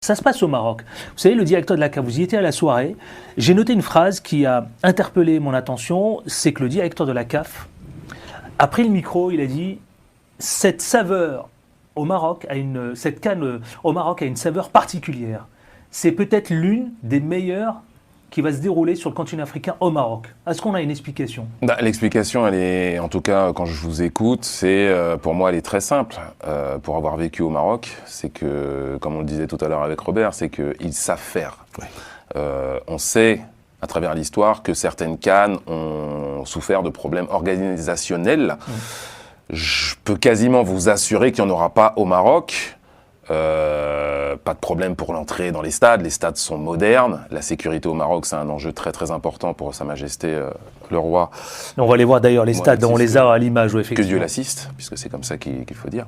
Ça se passe au Maroc. Vous savez, le directeur de la CAF, vous y étiez à la soirée. J'ai noté une phrase qui a interpellé mon attention, c'est que le directeur de la CAF a pris le micro, il a dit « Cette saveur au Maroc, cette canne au Maroc a une saveur particulière. C'est peut-être l'une des meilleures qui va se dérouler sur le continent africain au Maroc. » Est-ce qu'on a une explication ? L'explication, elle est, en tout cas, quand je vous écoute, pour moi, elle est très simple. Pour avoir vécu au Maroc, c'est que, comme on le disait tout à l'heure avec Robert, c'est qu'ils savent faire. Ouais. On sait, à travers l'histoire, que certaines cannes ont souffert de problèmes organisationnels. Je peux quasiment vous assurer qu'il n'y en aura pas au Maroc. Pas de problème pour l'entrée dans les stades sont modernes. La sécurité au Maroc, c'est un enjeu très très important pour Sa Majesté le Roi. On va aller voir d'ailleurs les stades, on les a à l'image. Que Dieu l'assiste, puisque c'est comme ça qu'il faut dire.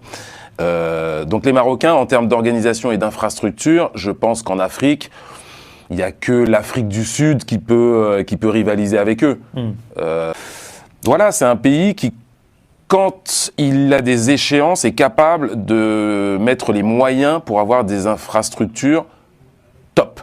Donc les Marocains, en termes d'organisation et d'infrastructure, je pense qu'en Afrique, il n'y a que l'Afrique du Sud qui peut rivaliser avec eux. Voilà, c'est un pays qui, quand il a des échéances, est capable de mettre les moyens pour avoir des infrastructures top.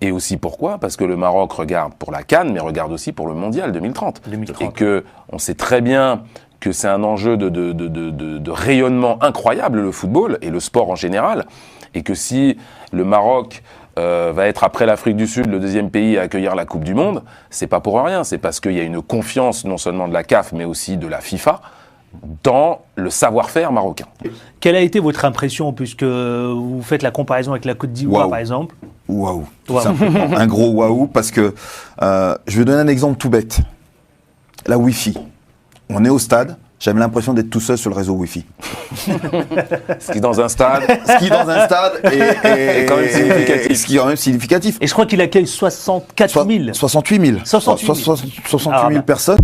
Et aussi pourquoi ? Parce que le Maroc regarde pour la CAN, mais regarde aussi pour le Mondial 2030. Et qu'on sait très bien que c'est un enjeu de rayonnement incroyable, le football et le sport en général. Et que si le Maroc va être, après l'Afrique du Sud, le deuxième pays à accueillir la Coupe du Monde, c'est pas pour rien. C'est parce qu'il y a une confiance non seulement de la CAF, mais aussi de la FIFA, dans le savoir-faire marocain. Quelle a été votre impression, puisque vous faites la comparaison avec la Côte d'Ivoire, par exemple ? Waouh, simplement. Un gros waouh, parce que je vais donner un exemple tout bête. La Wi-Fi. On est au stade, j'avais l'impression d'être tout seul sur le réseau Wi-Fi. Ce qui dans un stade est quand même significatif. Ce qui est quand même significatif. Et je crois qu'il accueille 64 000. 68 000. 68 000 personnes.